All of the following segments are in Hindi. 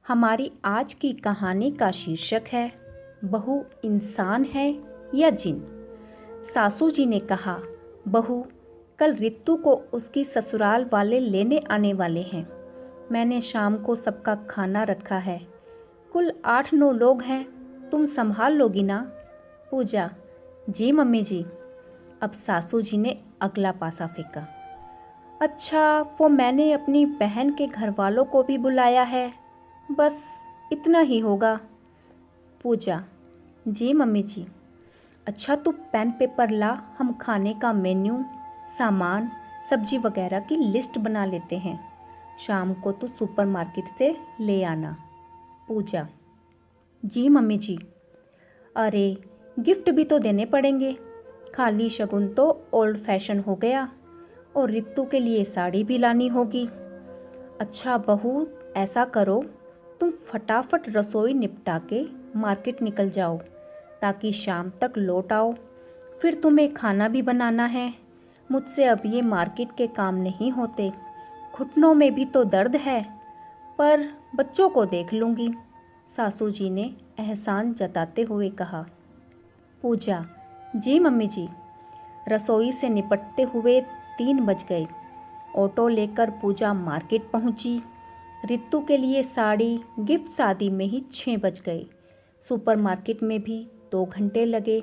हमारी आज की कहानी का शीर्षक है बहू इंसान है या जिन। सासू जी ने कहा, बहू कल रित्तू को उसकी ससुराल वाले लेने आने वाले हैं। मैंने शाम को सबका खाना रखा है। कुल 8-9 लोग हैं। तुम संभाल लोगी ना? पूजा, जी मम्मी जी। अब सासू जी ने अगला पासा फेंका। अच्छा, वो मैंने अपनी बहन के घर वालों को भी बुलाया है, बस इतना ही होगा। पूजा, जी मम्मी जी। अच्छा, तू पेन पेपर ला, हम खाने का मेन्यू, सामान, सब्जी वगैरह की लिस्ट बना लेते हैं। शाम को तू सुपरमार्केट से ले आना। पूजा, जी मम्मी जी। अरे, गिफ्ट भी तो देने पड़ेंगे। खाली शगुन तो ओल्ड फैशन हो गया, और रित्तू के लिए साड़ी भी लानी होगी। अच्छा बहू, ऐसा करो, तुम फटाफट रसोई निपटा के मार्केट निकल जाओ ताकि शाम तक लौट आओ। फिर तुम्हें खाना भी बनाना है। मुझसे अब ये मार्केट के काम नहीं होते। घुटनों में भी तो दर्द है, पर बच्चों को देख लूँगी, सासू जी ने एहसान जताते हुए कहा। पूजा, जी मम्मी जी। रसोई से निपटते हुए 3 बज गए। ऑटो लेकर पूजा मार्केट पहुंची। रित्तू के लिए साड़ी, गिफ्ट शादी में ही 6 बज गए। सुपरमार्केट में भी 2 घंटे लगे।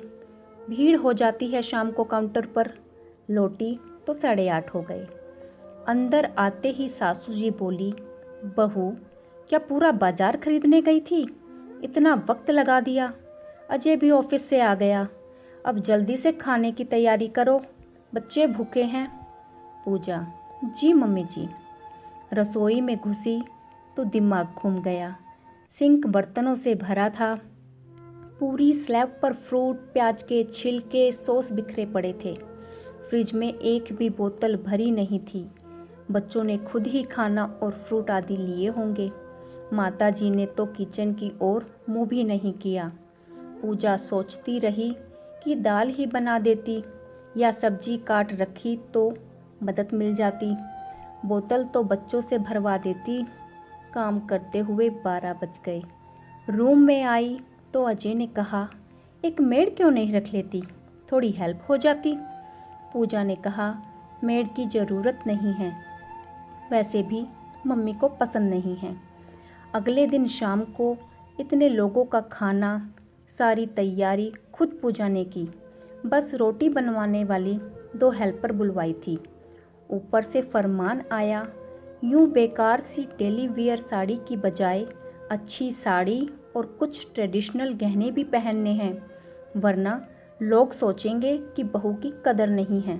भीड़ हो जाती है शाम को काउंटर पर। लौटी तो 8:30 हो गए। अंदर आते ही सासू जी बोली, बहू क्या पूरा बाजार खरीदने गई थी? इतना वक्त लगा दिया। अजय भी ऑफिस से आ गया। अब जल्दी से खाने की तैयारी करो, बच्चे भूखे हैं। पूजा, जी मम्मी जी। रसोई में घुसी तो दिमाग घूम गया। सिंक बर्तनों से भरा था। पूरी स्लैब पर फ्रूट, प्याज के छिलके, सॉस बिखरे पड़े थे। फ्रिज में एक भी बोतल भरी नहीं थी। बच्चों ने खुद ही खाना और फ्रूट आदि लिए होंगे। माता जी ने तो किचन की ओर मुंह भी नहीं किया। पूजा सोचती रही कि दाल ही बना देती या सब्जी काट रखी तो मदद मिल जाती। बोतल तो बच्चों से भरवा देती। काम करते हुए 12 बज गए। रूम में आई तो अजय ने कहा, एक मेड क्यों नहीं रख लेती, थोड़ी हेल्प हो जाती। पूजा ने कहा, मेड की ज़रूरत नहीं है, वैसे भी मम्मी को पसंद नहीं है। अगले दिन शाम को इतने लोगों का खाना, सारी तैयारी खुद पूजा ने की। बस रोटी बनवाने वाली 2 हेल्पर बुलवाई थी। ऊपर से फरमान आया, यूं बेकार सी डेली वियर साड़ी की बजाय अच्छी साड़ी और कुछ ट्रेडिशनल गहने भी पहनने हैं, वरना लोग सोचेंगे कि बहू की कदर नहीं है।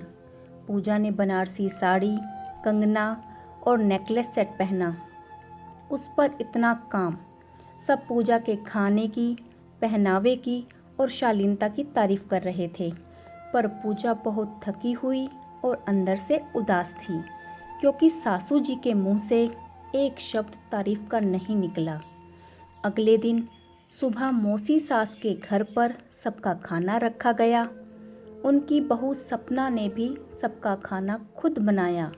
पूजा ने बनारसी साड़ी, कंगना और नेकलेस सेट पहना। उस पर इतना काम। सब पूजा के खाने की, पहनावे की और शालीनता की तारीफ कर रहे थे, पर पूजा बहुत थकी हुई और अंदर से उदास थी, क्योंकि सासू जी के मुंह से एक शब्द तारीफ का नहीं निकला। अगले दिन सुबह मौसी सास के घर पर सबका खाना रखा गया। उनकी बहू सपना ने भी सबका खाना खुद बनाया।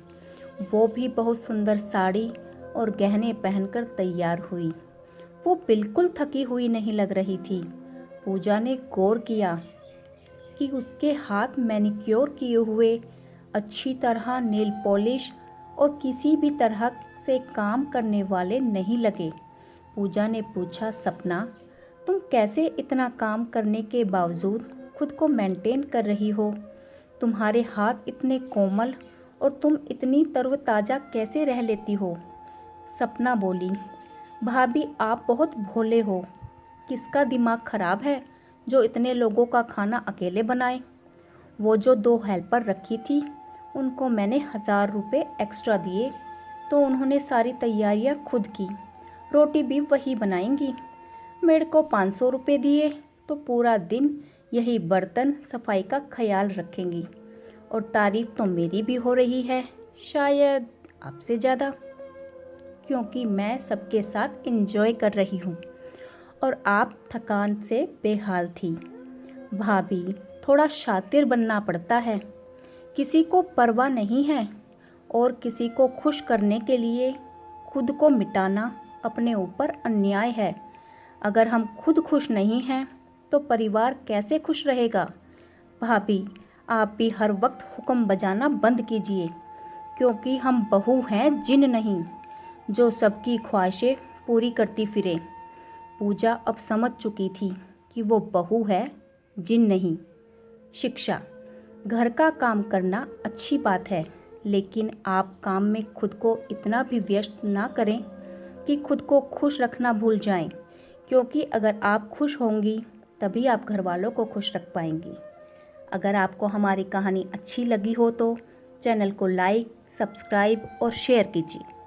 वो भी बहुत सुंदर साड़ी और गहने पहनकर तैयार हुई। वो बिल्कुल थकी हुई नहीं लग रही थी। पूजा ने गौर किया कि उसके हाथ मैनिक्योर किए हुए, अच्छी तरह नेल पॉलिश और किसी भी तरह से काम करने वाले नहीं लगे। पूजा ने पूछा, सपना तुम कैसे इतना काम करने के बावजूद खुद को मेंटेन कर रही हो? तुम्हारे हाथ इतने कोमल और तुम इतनी तरोताज़ा कैसे रह लेती हो? सपना बोली, भाभी आप बहुत भोले हो। किसका दिमाग खराब है जो इतने लोगों का खाना अकेले बनाए? वो जो 2 हेल्पर रखी थी उनको मैंने 1000 रुपये एक्स्ट्रा दिए तो उन्होंने सारी तैयारियां खुद की। रोटी भी वही बनाएंगी। मेड को 500 रुपये दिए तो पूरा दिन यही बर्तन सफाई का ख्याल रखेंगी। और तारीफ तो मेरी भी हो रही है, शायद आपसे ज़्यादा, क्योंकि मैं सबके साथ एंजॉय कर रही हूँ और आप थकान से बेहाल थी। भाभी थोड़ा शातिर बनना पड़ता है। किसी को परवाह नहीं है और किसी को खुश करने के लिए खुद को मिटाना अपने ऊपर अन्याय है। अगर हम खुद खुश नहीं हैं तो परिवार कैसे खुश रहेगा। भाभी, आप भी हर वक्त हुक्म बजाना बंद कीजिए, क्योंकि हम बहू हैं, जिन नहीं, जो सबकी ख्वाहिशें पूरी करती फिरे। पूजा अब समझ चुकी थी कि वो बहू है, जिन नहीं। शिक्षा। घर का काम करना अच्छी बात है, लेकिन आप काम में खुद को इतना भी व्यस्त ना करें कि खुद को खुश रखना भूल जाएं, क्योंकि अगर आप खुश होंगी तभी आप घर वालों को खुश रख पाएंगी। अगर आपको हमारी कहानी अच्छी लगी हो तो चैनल को लाइक, सब्सक्राइब और शेयर कीजिए।